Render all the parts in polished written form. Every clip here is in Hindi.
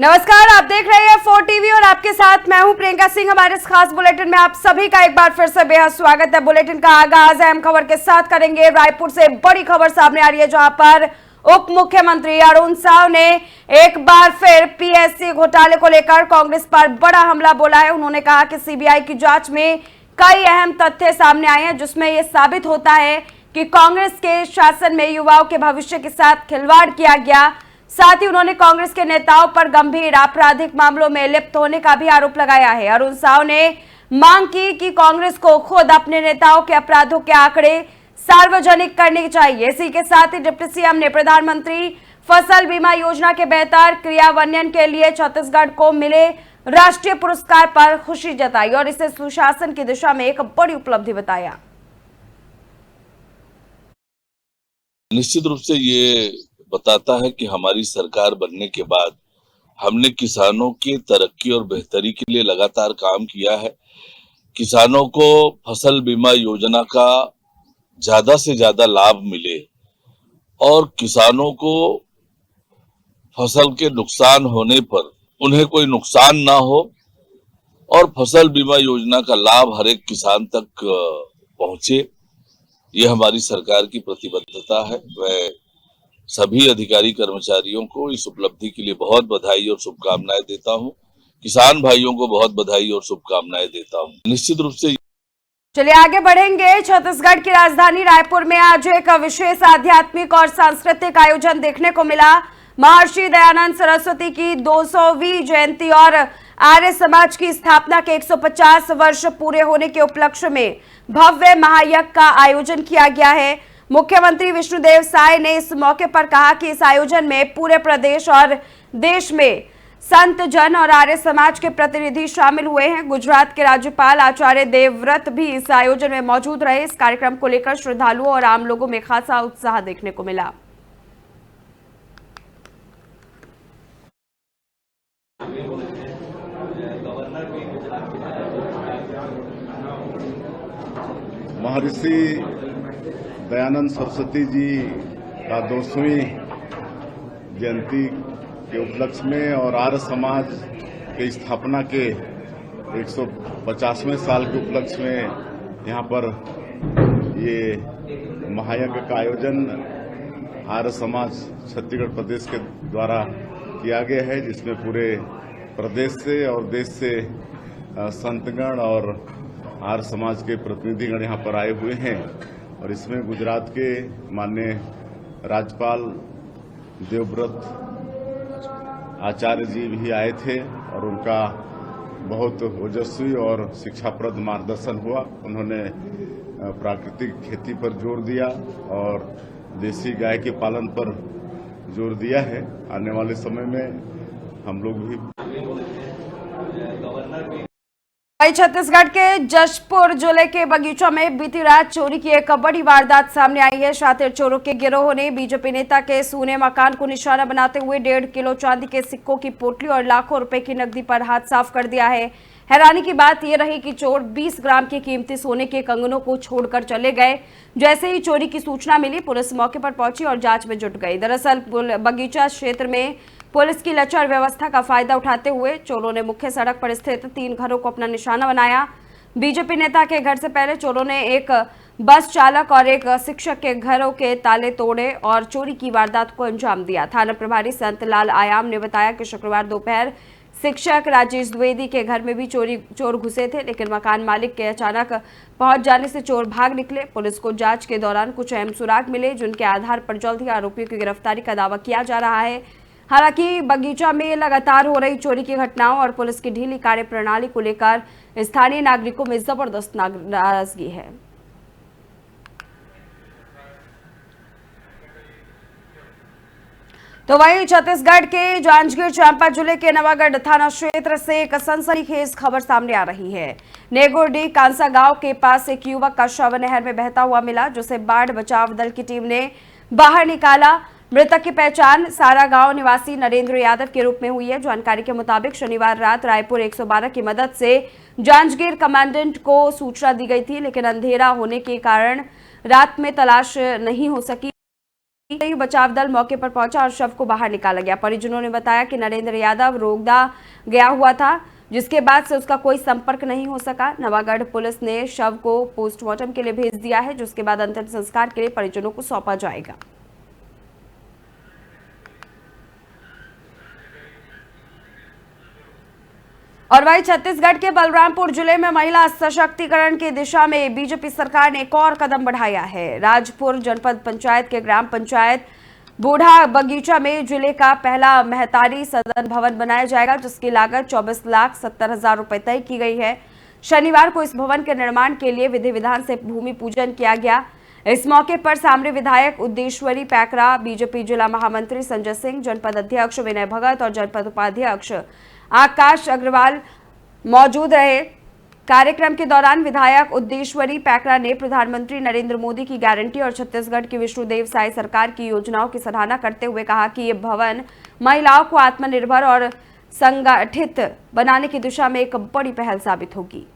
नमस्कार, आप देख रहे हैं 4 टीवी और आपके साथ मैं हूं प्रियंका सिंह। हमारे इस खास बुलेटिन में आप सभी का एक बार फिर से बेहद स्वागत है। बुलेटिन का आगाज अहम खबर के साथ करेंगे। रायपुर से बड़ी खबर सामने आ रही है, जहां पर उप मुख्यमंत्री अरुण साव ने एक बार फिर पीएससी घोटाले को लेकर कांग्रेस पर बड़ा हमला बोला है। उन्होंने कहा कि सीबीआई की जांच में कई अहम तथ्य सामने आए हैं, जिसमें यह साबित होता है कि कांग्रेस के शासन में युवाओं के भविष्य के साथ खिलवाड़ किया गया। साथ ही उन्होंने कांग्रेस के नेताओं पर गंभीर आपराधिक मामलों में लिप्त होने का भी आरोप लगाया है। अरुण साव ने मांग की कि कांग्रेस को खुद अपने नेताओं के अपराधों के आंकड़े सार्वजनिक करने चाहिए। इसी के साथ ही डिप्टी सीएम ने प्रधानमंत्री फसल बीमा योजना के बेहतर क्रियान्वयन के लिए छत्तीसगढ़ को मिले राष्ट्रीय पुरस्कार पर खुशी जताई और इसे सुशासन की दिशा में एक बड़ी उपलब्धि बताया। निश्चित रूप से ये बताता है कि हमारी सरकार बनने के बाद हमने किसानों की तरक्की और बेहतरी के लिए लगातार काम किया है। किसानों को फसल बीमा योजना का ज्यादा से ज्यादा लाभ मिले और किसानों को फसल के नुकसान होने पर उन्हें कोई नुकसान ना हो और फसल बीमा योजना का लाभ हर एक किसान तक पहुंचे, ये हमारी सरकार की प्रतिबद्धता है। मैं सभी अधिकारी कर्मचारियों को इस उपलब्धि के लिए बहुत बधाई और शुभकामनाएं देता हूं। किसान भाइयों को बहुत बधाई और शुभकामनाएं देता हूं। निश्चित रूप से चलिए आगे बढ़ेंगे। छत्तीसगढ़ की राजधानी रायपुर में आज एक विशेष आध्यात्मिक और सांस्कृतिक आयोजन देखने को मिला। महर्षि दयानंद सरस्वती की 200वीं जयंती और आर्य समाज की स्थापना के 150 वर्ष पूरे होने के उपलक्ष्य में भव्य महायज्ञ का आयोजन किया गया है। मुख्यमंत्री विष्णुदेव साय ने इस मौके पर कहा कि इस आयोजन में पूरे प्रदेश और देश में संत जन और आर्य समाज के प्रतिनिधि शामिल हुए हैं। गुजरात के राज्यपाल आचार्य देवव्रत भी इस आयोजन में मौजूद रहे। इस कार्यक्रम को लेकर श्रद्धालुओं और आम लोगों में खासा उत्साह देखने को मिला। महर्षि दयानंद सरस्वती जी का 200वीं जयंती के उपलक्ष्य में और आर्य समाज के स्थापना के 150वें साल के उपलक्ष्य में यहाँ पर ये महायज्ञ का आयोजन आर्य समाज छत्तीसगढ़ प्रदेश के द्वारा किया गया है, जिसमें पूरे प्रदेश से और देश से संतगण और आर्य समाज के प्रतिनिधिगण यहाँ पर आए हुए हैं। और इसमें गुजरात के माननीय राज्यपाल देवव्रत आचार्य जी भी आए थे और उनका बहुत ओजस्वी और शिक्षाप्रद मार्गदर्शन हुआ। उन्होंने प्राकृतिक खेती पर जोर दिया और देसी गाय के पालन पर जोर दिया है। आने वाले समय में हम लोग भी छत्तीसगढ़ के जशपुर जिले के बगीचा में बीती रात चोरी की एक बड़ी वारदात सामने आई है। शातिर चोरों के गिरोह ने बीजेपी नेता के सूने मकान को निशाना बनाते हुए 1.5 किलो चांदी के सिक्कों की पोटली और लाखों रुपए की नकदी पर हाथ साफ कर दिया है। हैरानी की बात यह रही कि चोर 20 ग्राम के कीमती सोने के कंगनों को छोड़कर चले गए। जैसे ही चोरी की सूचना मिली, पुलिस मौके पर पहुंची और जांच में जुट गई। दरअसल बगीचा क्षेत्र में पुलिस की लचर व्यवस्था का फायदा उठाते हुए चोरों ने मुख्य सड़क पर स्थित 3 घरों को अपना निशाना बनाया। बीजेपी नेता के घर से पहले चोरों ने एक बस चालक और एक शिक्षक के घरों के ताले तोड़े और चोरी की वारदात को अंजाम दिया। थाना प्रभारी संतलाल आयाम ने बताया कि शुक्रवार दोपहर शिक्षक राजेश द्विवेदी के घर में भी चोर घुसे थे, लेकिन मकान मालिक के अचानक पहुंच जाने से चोर भाग निकले। पुलिस को जांच के दौरान कुछ अहम सुराग मिले, जिनके आधार पर जल्द ही आरोपियों की गिरफ्तारी का दावा किया जा रहा है। हालांकि बगीचा में लगातार हो रही चोरी की घटनाओं और पुलिस की ढीली कार्यप्रणाली को लेकर स्थानीय नागरिकों में जबरदस्त नाराजगी है। तो वहीं छत्तीसगढ़ के जांजगीर चांपा जिले के नवागढ़ थाना क्षेत्र से एक सनसनीखेज खबर सामने आ रही है। नेगुरडी कांसा गांव के पास एक युवक का शव नहर में बहता हुआ मिला, जिसे बाढ़ बचाव दल की टीम ने बाहर निकाला। मृतक की पहचान सारा गांव निवासी नरेंद्र यादव के रूप में हुई है। जानकारी के मुताबिक शनिवार रात रायपुर 112 की मदद से जांजगीर कमांडेंट को सूचना दी गई थी, लेकिन अंधेरा होने के कारण रात में तलाश नहीं हो सकी। बचाव दल मौके पर पहुंचा और शव को बाहर निकाला गया। परिजनों ने बताया कि नरेंद्र यादव रोगदा गया हुआ था, जिसके बाद से उसका कोई संपर्क नहीं हो सका। नवागढ़ पुलिस ने शव को पोस्टमार्टम के लिए भेज दिया है, जिसके बाद अंतिम संस्कार के लिए परिजनों को सौंपा जाएगा। और वहीं छत्तीसगढ़ के बलरामपुर जिले में महिला सशक्तिकरण की दिशा में बीजेपी सरकार ने एक और कदम बढ़ाया है। राजपुर जनपद पंचायत के ग्राम पंचायत बूढ़ा बगीचा में जिले का पहला महतारी सदन भवन बनाया जाएगा, जिसकी लागत 24,70,000 रुपए तय की गई है। शनिवार को इस भवन के निर्माण के लिए विधि विधान से भूमि पूजन किया गया। इस मौके पर सामरी विधायक उद्देश्वरी पैकरा, बीजेपी जिला महामंत्री संजय सिंह, जनपद अध्यक्ष विनय भगत और जनपद उपाध्यक्ष आकाश अग्रवाल मौजूद रहे। कार्यक्रम के दौरान विधायक उद्देश्वरी पैकरा ने प्रधानमंत्री नरेंद्र मोदी की गारंटी और छत्तीसगढ़ की विष्णुदेव साय सरकार की योजनाओं की सराहना करते हुए कहा कि ये भवन महिलाओं को आत्मनिर्भर और संगठित बनाने की दिशा में एक बड़ी पहल साबित होगी।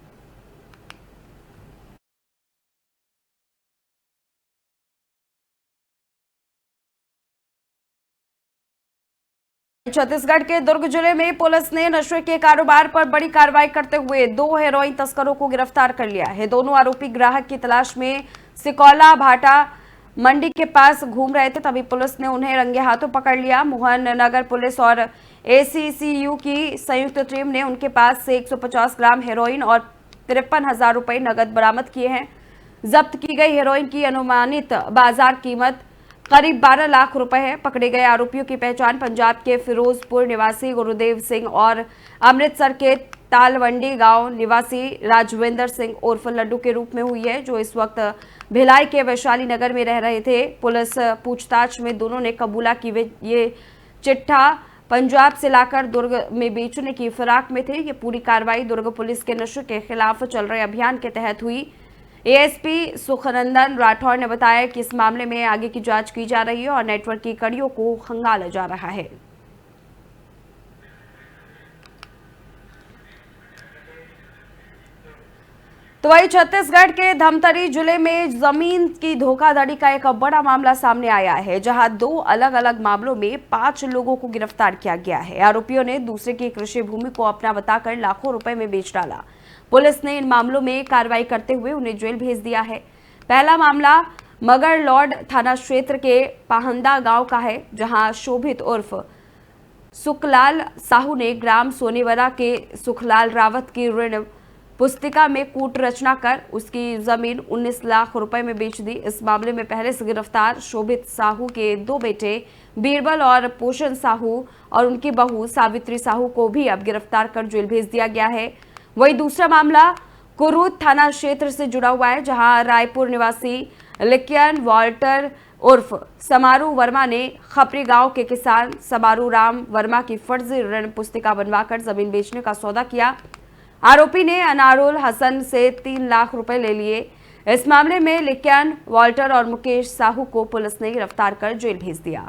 छत्तीसगढ़ के दुर्ग जिले में पुलिस ने नशे के कारोबार पर बड़ी कार्रवाई करते हुए 2 हेरोइन तस्करों को गिरफ्तार कर लिया है। दोनों आरोपी ग्राहक की तलाश में सिकौला भाटा मंडी के पास घूम रहे थे, तभी पुलिस ने उन्हें रंगे हाथों पकड़ लिया। मोहन नगर पुलिस और एसीसीयू की संयुक्त टीम ने उनके पास से 150 ग्राम हेरोइन और 53,000 रुपए नगद बरामद किए हैं। जब्त की गई हेरोइन की अनुमानित बाजार कीमत करीब 12 लाख रुपए है। पकड़े गए आरोपियों की पहचान पंजाब के फिरोजपुर निवासी गुरुदेव सिंह और अमृतसर के तालवंडी गांव निवासी राजविंदर सिंह उर्फ लड्डू के रूप में हुई है, जो इस वक्त भिलाई के वैशाली नगर में रह रहे थे। पुलिस पूछताछ में दोनों ने कबूला कि वे ये चिट्ठा पंजाब से लाकर दुर्ग में बेचने की फिराक में थे। ये पूरी कार्रवाई दुर्ग पुलिस के नशे के खिलाफ चल रहे अभियान के तहत हुई। एएसपी सुखनंदन राठौर ने बताया कि इस मामले में आगे की जांच की जा रही है और नेटवर्क की कड़ियों को खंगाला जा रहा है। तो वही छत्तीसगढ़ के धमतरी जिले में जमीन की धोखाधड़ी का एक बड़ा मामला सामने आया है, जहां 2 अलग अलग मामलों में 5 लोगों को गिरफ्तार किया गया है। आरोपियों ने दूसरे की कृषि भूमि को अपना बताकर लाखों रुपए में बेच डाला। पुलिस ने इन मामलों में कार्रवाई करते हुए उन्हें जेल भेज दिया है। पहला मामला मगरलॉर्ड थाना क्षेत्र के पाहंदा गांव का है, जहां शोभित उर्फ सुखलाल साहू ने ग्राम सोनेवरा के सुखलाल रावत की ऋण पुस्तिका में कूट रचना कर उसकी जमीन 19 लाख रुपए में बेच दी। इस मामले में पहले से गिरफ्तार शोभित साहू के 2 बेटे बीरबल और पोषण साहू और उनकी बहू सावित्री साहू को भी अब गिरफ्तार कर जेल भेज दिया गया है। वही दूसरा मामला कुरूद थाना क्षेत्र से जुड़ा हुआ है, जहां रायपुर निवासी लिक्यन वॉल्टर उर्फ समारू वर्मा ने खपरी गांव के किसान समारू राम वर्मा की फर्जी ऋण पुस्तिका बनवाकर जमीन बेचने का सौदा किया। आरोपी ने अनारुल हसन से 3 लाख रुपए ले लिए। इस मामले में लिक्यन वॉल्टर और मुकेश साहू को पुलिस ने गिरफ्तार कर जेल भेज दिया।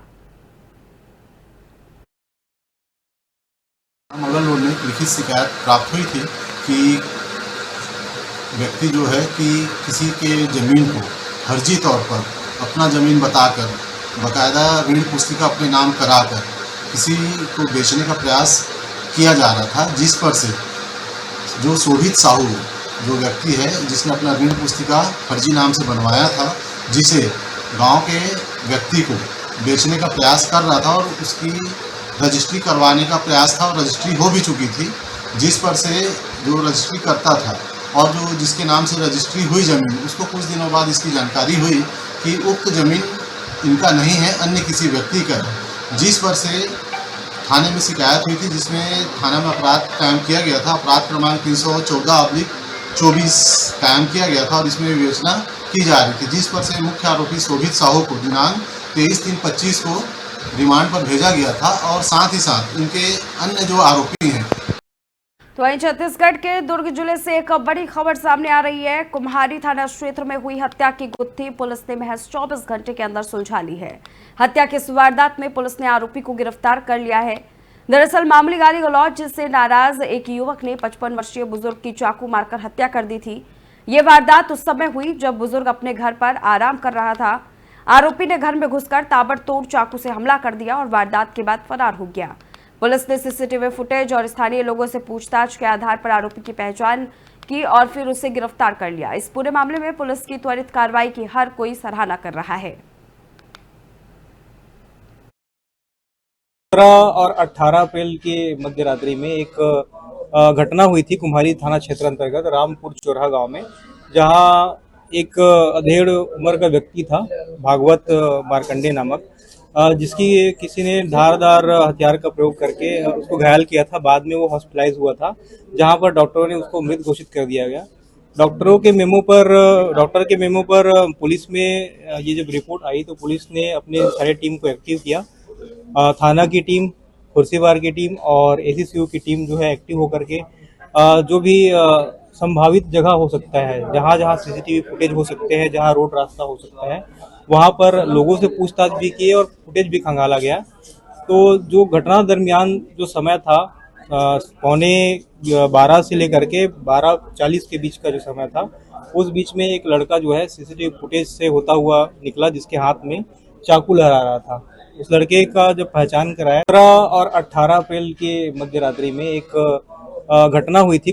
मगरलोड ने लिखित शिकायत प्राप्त हुई थी कि व्यक्ति जो है कि किसी के ज़मीन को फर्जी तौर पर अपना ज़मीन बताकर बाकायदा ऋण पुस्तिका अपने नाम कराकर किसी को बेचने का प्रयास किया जा रहा था, जिस पर से जो शोभित साहू जो व्यक्ति है जिसने अपना ऋण पुस्तिका फर्जी नाम से बनवाया था, जिसे गांव के व्यक्ति को बेचने का प्रयास कर रहा था और उसकी रजिस्ट्री करवाने का प्रयास था और रजिस्ट्री हो भी चुकी थी, जिस पर से जो रजिस्ट्री करता था और जो जिसके नाम से रजिस्ट्री हुई ज़मीन, उसको कुछ दिनों बाद इसकी जानकारी हुई कि उक्त ज़मीन इनका नहीं है, अन्य किसी व्यक्ति का है, जिस पर से थाने में शिकायत हुई थी, जिसमें थाना में अपराध कायम किया गया था। अपराध क्रमांक 314/24 कायम किया गया था और इसमें विवेचना की जा रही थी, जिस पर से मुख्य आरोपी शोभित साहू को दिनांक 23/3/25 को रिमांड पर भेजा गया था और साथ ही साथ उनके अन्य जो आरोपी हैं। तो वहीं छत्तीसगढ़ के दुर्ग जिले से एक बड़ी खबर सामने आ रही है। कुम्हारी थाना क्षेत्र में हुई हत्या की गुत्थी पुलिस ने महज 24 घंटे के अंदर सुलझा ली है। हत्या की इस वारदात में पुलिस ने आरोपी को गिरफ्तार कर लिया है। दरअसल मामूली गाली गलौज से नाराज एक युवक ने 55 वर्षीय बुजुर्ग की चाकू मारकर हत्या कर दी थी। ये वारदात उस समय हुई जब बुजुर्ग अपने घर पर आराम कर रहा था। आरोपी ने घर में घुसकर ताबड़तोड़ चाकू से हमला कर दिया और वारदात के बाद फरार हो गया। पुलिस ने सीसीटीवी फुटेज और स्थानीय लोगों से पूछताछ के आधार पर आरोपी की पहचान की और फिर उसे गिरफ्तार कर लिया। इस पूरे मामले में पुलिस की त्वरित कार्रवाई की हर कोई सराहना कर रहा है। 17 और 18 अप्रैल के मध्य रात्रि में एक घटना हुई थी कुम्हारी थाना क्षेत्र अंतर्गत रामपुर चौराहा गांव में, जहां एक अधेड़ उम्र का व्यक्ति था भागवत मार्कंडे नामक, जिसकी किसी ने धारदार हथियार का प्रयोग करके उसको घायल किया था। बाद में वो हॉस्पिटलाइज हुआ था, जहां पर डॉक्टरों ने उसको मृत घोषित कर दिया गया। डॉक्टर के मेमो पर पुलिस में ये जब रिपोर्ट आई तो पुलिस ने अपने सारे टीम को एक्टिव किया। थाना की टीम, खुर्सीवार की टीम और एसीसीयू की टीम जो है एक्टिव होकर के जो भी संभावित जगह हो सकता है, जहां जहां सीसीटीवी फुटेज हो सकते हैं, जहां रोड रास्ता हो सकता है, वहां पर लोगों से पूछताछ भी की और फुटेज भी खंगाला गया। तो जो घटना दरमियान जो समय था, 11:15 से लेकर के 12:40 के बीच का जो समय था, उस बीच में एक लड़का जो है सीसीटीवी फुटेज से होता हुआ निकला, जिसके हाथ में चाकू लहरा रहा था। उस लड़के का जब पहचान कराया, 17 और 18 अप्रैल के मध्य रात्रि में एक घटना हुई थी।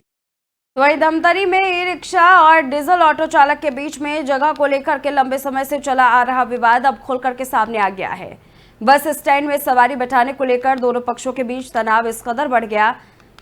वहीं धमतरी में ई रिक्शा और डीजल ऑटो चालक के बीच में जगह को लेकर के लंबे समय से चला आ रहा विवाद अब खुलकर के सामने आ गया है। बस स्टैंड में सवारी बैठाने को लेकर दोनों पक्षों के बीच तनाव इस कदर बढ़ गया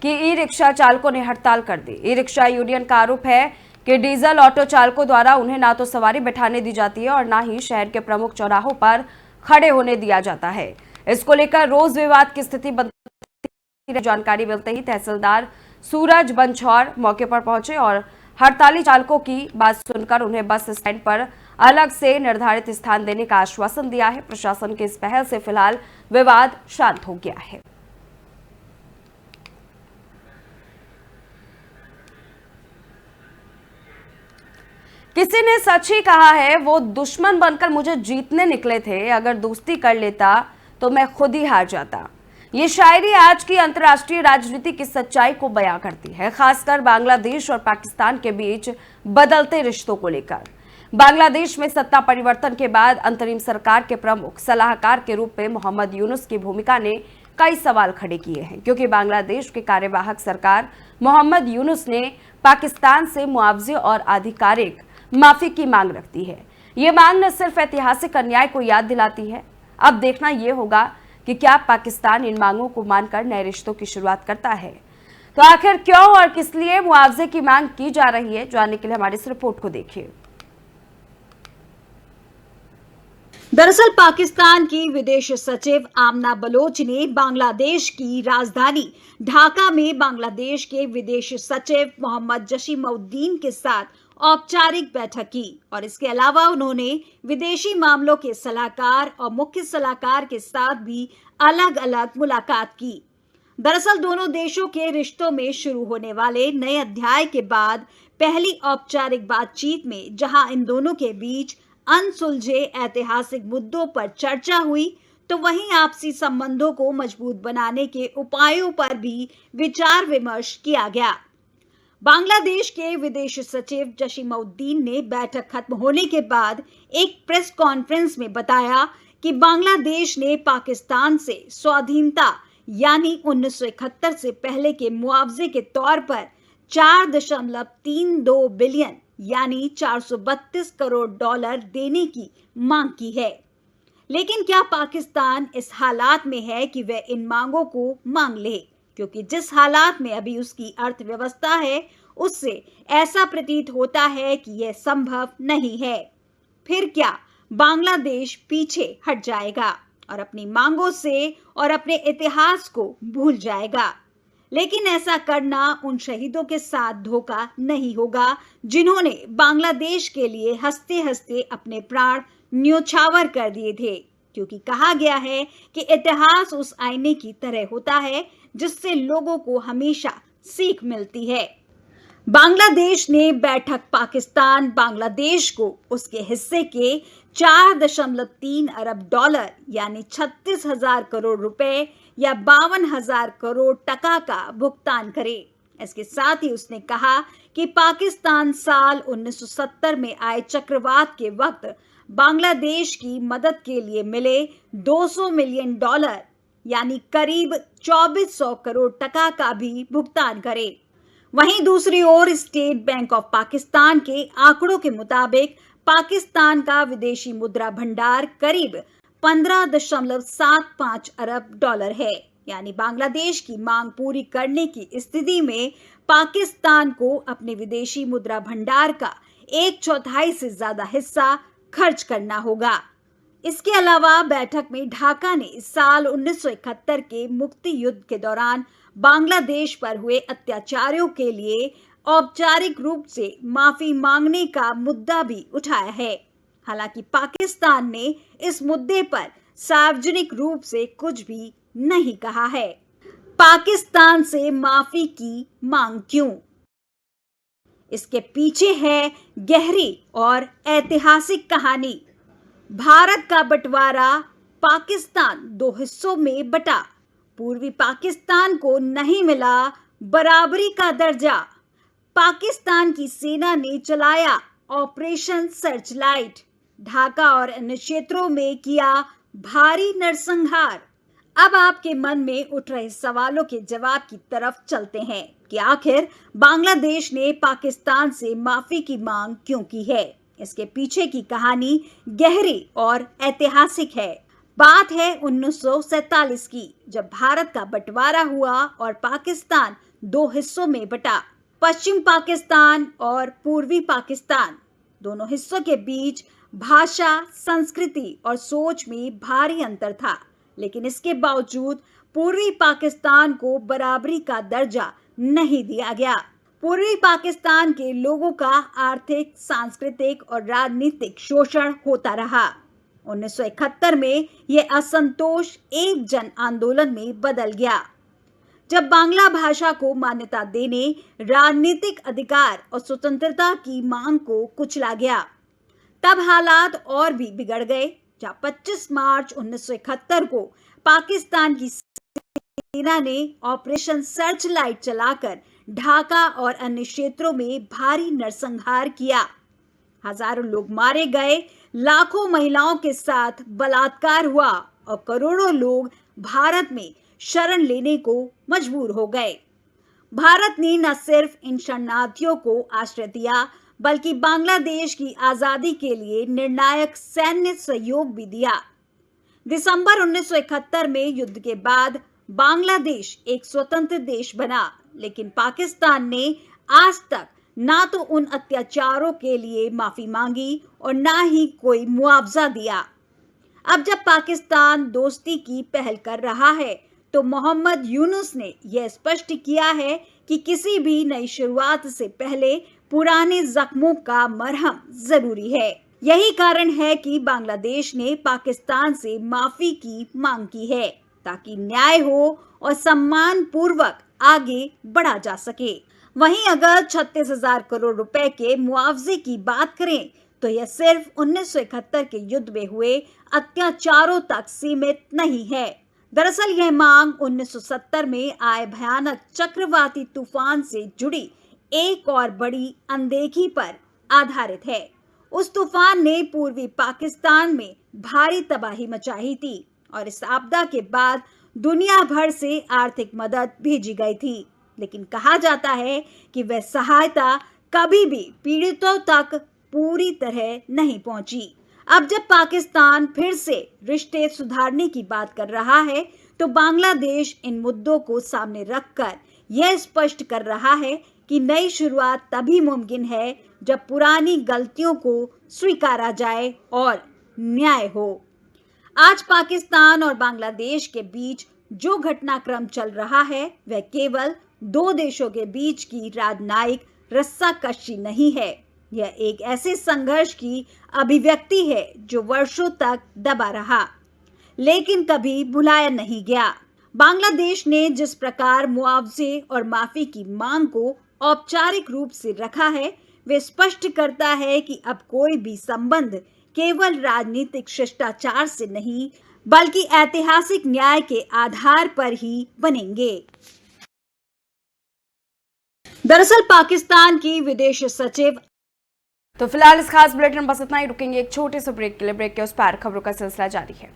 कि ई रिक्शा चालकों ने हड़ताल कर दी। ई रिक्शा यूनियन का आरोप है कि डीजल ऑटो चालकों द्वारा उन्हें ना तो सवारी बैठाने दी जाती है और ना ही शहर के प्रमुख चौराहों पर खड़े होने दिया जाता है। इसको लेकर रोज विवाद की स्थिति बनती। जानकारी मिलते ही तहसीलदार सूरज बंछौर मौके पर पहुंचे और हड़ताली चालकों की बात सुनकर उन्हें बस स्टैंड पर अलग से निर्धारित स्थान देने का आश्वासन दिया है। प्रशासन की इस पहल से फिलहाल विवाद शांत हो गया है। किसी ने सच ही कहा है, वो दुश्मन बनकर मुझे जीतने निकले थे, अगर दोस्ती कर लेता तो मैं खुद ही हार जाता। ये शायरी आज की अंतर्राष्ट्रीय राजनीति की सच्चाई को बयां करती है, खासकर बांग्लादेश और पाकिस्तान के बीच बदलते रिश्तों को लेकर। बांग्लादेश में सत्ता परिवर्तन के बाद अंतरिम सरकार के प्रमुख सलाहकार के रूप में मोहम्मद यूनुस की भूमिका ने कई सवाल खड़े किए हैं, क्योंकि बांग्लादेश के कार्यवाहक सरकार मोहम्मद यूनुस ने पाकिस्तान से मुआवजे और आधिकारिक माफी की मांग रखती है। ये मांग न सिर्फ ऐतिहासिक अन्याय को याद दिलाती है, अब देखना यह होगा कि क्या पाकिस्तान इन मांगों को मानकर नए रिश्तों की शुरुआत करता है। तो आखिर क्यों और किस लिए मुआवजे की मांग की जा रही है, जानने के लिए हमारी इस रिपोर्ट को देखिए। दरअसल पाकिस्तान की विदेश सचिव आमना बलोच ने बांग्लादेश की राजधानी ढाका में बांग्लादेश के विदेश सचिव मोहम्मद जसीमुद्दीन के साथ औपचारिक बैठक की और इसके अलावा उन्होंने विदेशी मामलों के सलाहकार और मुख्य सलाहकार के साथ भी अलग अलग मुलाकात की। दरअसल दोनों देशों के रिश्तों में शुरू होने वाले नए अध्याय के बाद पहली औपचारिक बातचीत में जहां इन दोनों के बीच अनसुलझे ऐतिहासिक मुद्दों पर चर्चा हुई, तो वहीं आपसी संबंधों को मजबूत बनाने के उपायों पर भी विचार विमर्श किया गया। बांग्लादेश के विदेश सचिव जसीमुद्दीन ने बैठक खत्म होने के बाद एक प्रेस कॉन्फ्रेंस में बताया कि बांग्लादेश ने पाकिस्तान से स्वाधीनता यानी 1971 से पहले के मुआवजे के तौर पर 4.32 बिलियन यानी 432 करोड़ डॉलर देने की मांग की है। लेकिन क्या पाकिस्तान इस हालात में है कि वह इन मांगों को मांग ले, क्योंकि जिस हालात में अभी उसकी अर्थव्यवस्था है उससे ऐसा प्रतीत होता है कि यह संभव नहीं है। फिर क्या बांग्लादेश पीछे हट जाएगा और अपनी मांगों से और अपने इतिहास को भूल जाएगा? लेकिन ऐसा करना उन शहीदों के साथ धोखा नहीं होगा जिन्होंने बांग्लादेश के लिए हंसते हंसते अपने प्राण न्योछावर कर दिए थे, क्योंकि कहा गया है कि इतिहास उस आईने की तरह होता है जिससे लोगों को हमेशा सीख मिलती है। बांग्लादेश ने बैठक पाकिस्तान बांग्लादेश को उसके हिस्से के 4.3 अरब डॉलर यानी 36,000 करोड़ रुपए या 52,000 करोड़ टका का भुगतान करे। इसके साथ ही उसने कहा कि पाकिस्तान साल 1970 में आए चक्रवात के वक्त बांग्लादेश की मदद के लिए मिले $200 मिलियन यानी करीब 2400 करोड़ टका का भी भुगतान करे। वहीं दूसरी ओर स्टेट बैंक ऑफ पाकिस्तान के आंकड़ों के मुताबिक पाकिस्तान का विदेशी मुद्रा भंडार करीब 15.75 अरब डॉलर है। यानी बांग्लादेश की मांग पूरी करने की स्थिति में पाकिस्तान को अपने विदेशी मुद्रा भंडार का 1/4 से ज्यादा हिस्सा खर्च करना होगा। इसके अलावा बैठक में ढाका ने साल 1971 के मुक्ति युद्ध के दौरान बांग्लादेश पर हुए अत्याचारों के लिए औपचारिक रूप से माफी मांगने का मुद्दा भी उठाया है। हालांकि पाकिस्तान ने इस मुद्दे पर सार्वजनिक रूप से कुछ भी नहीं कहा है। पाकिस्तान से माफी की मांग क्यों? इसके पीछे है गहरी और ऐतिहासिक कहानी। भारत का बंटवारा, पाकिस्तान 2 हिस्सों में बटा। पूर्वी पाकिस्तान को नहीं मिला बराबरी का दर्जा। पाकिस्तान की सेना ने चलाया ऑपरेशन सर्चलाइट। ढाका और अन्य क्षेत्रों में किया भारी नरसंहार। अब आपके मन में उठ रहे सवालों के जवाब की तरफ चलते हैं कि आखिर बांग्लादेश ने पाकिस्तान से माफी की मांग क्यों की है। इसके पीछे की कहानी गहरी और ऐतिहासिक है। बात है 1947 की, जब भारत का बंटवारा हुआ और पाकिस्तान 2 हिस्सों में बटा। पश्चिम पाकिस्तान और पूर्वी पाकिस्तान दोनों हिस्सों के बीच भाषा, संस्कृति और सोच में भारी अंतर था, लेकिन इसके बावजूद पूर्वी पाकिस्तान को बराबरी का दर्जा नहीं दिया गया। पूर्वी पाकिस्तान के लोगों का आर्थिक, सांस्कृतिक और राजनीतिक शोषण होता रहा। 1971 में यह असंतोष एक जन आंदोलन में बदल गया, जब बांग्ला भाषा को मान्यता देने, राजनीतिक अधिकार और स्वतंत्रता की मांग को कुचला गया। तब हालात और भी बिगड़ गए, जहां 25 मार्च 1971 को पाकिस्तान की सेना ने ऑपरेशन सर्चलाइट चलाकर ढाका और अन्य क्षेत्रों में भारी नरसंहार किया। हजारों लोग मारे गए, लाखों महिलाओं के साथ बलात्कार हुआ और करोड़ों लोग भारत में शरण लेने को मजबूर हो गए। भारत ने न सिर्फ इन शरणार्थियों को आश्रय दिया, बल्कि बांग्लादेश की आजादी के लिए निर्णायक सैन्य सहयोग भी दिया। दिसंबर 1971 में युद्ध के बाद बांग्लादेश एक स्वतंत्र देश बना, लेकिन पाकिस्तान ने आज तक ना तो उन अत्याचारों के लिए माफी मांगी और ना ही कोई मुआवजा दिया। अब जब पाकिस्तान दोस्ती की पहल कर रहा है, तो मोहम्मद यूनुस ने यह स्पष्ट किया है कि किसी भी नई शुरुआत से पहले पुराने जख्मों का मरहम जरूरी है। यही कारण है कि बांग्लादेश ने पाकिस्तान से माफी की मांग की है, ताकि न्याय हो और सम्मान पूर्वक आगे बढ़ा जा सके। वहीं अगर 36,000 करोड़ रुपए के मुआवजे की बात करें, तो यह सिर्फ 1971 के युद्ध में हुए अत्याचारों तक सीमित नहीं है। दरअसल यह मांग 1970 में आए भयानक चक्रवाती तूफान से जुड़ी एक और बड़ी अनदेखी पर आधारित है। उस तूफान ने पूर्वी पाकिस्तान में भारी तबाही मचाई थी और इस आपदा के बाद दुनिया भर से आर्थिक मदद भेजी गई थी, लेकिन कहा जाता है कि वह सहायता कभी भी पीड़ितों तक पूरी तरह नहीं पहुंची। अब जब पाकिस्तान फिर से रिश्ते सुधारने की बात कर रहा है, तो बांग्लादेश इन मुद्दों को सामने रखकर यह स्पष्ट कर रहा है कि नई शुरुआत तभी मुमकिन है जब पुरानी गलतियों को स्वीकारा जाए और न्याय हो। आज पाकिस्तान और बांग्लादेश के बीच जो घटनाक्रम चल रहा है, वह केवल 2 देशों के बीच की राजनयिक रस्साकशी नहीं है। यह एक ऐसे संघर्ष की अभिव्यक्ति है जो वर्षों तक दबा रहा, लेकिन कभी भुलाया नहीं गया। बांग्लादेश ने जिस प्रकार मुआवजे और माफी की मांग को औपचारिक रूप से रखा है, वे स्पष्ट करता है कि अब कोई भी संबंध केवल राजनीतिक शिष्टाचार से नहीं, बल्कि ऐतिहासिक न्याय के आधार पर ही बनेंगे। दरअसल पाकिस्तान की विदेश सचिव तो फिलहाल इस खास बुलेटिन में बस इतना ही। रुकेंगे एक छोटे से ब्रेक के लिए। ब्रेक के उस पार खबरों का सिलसिला जारी है।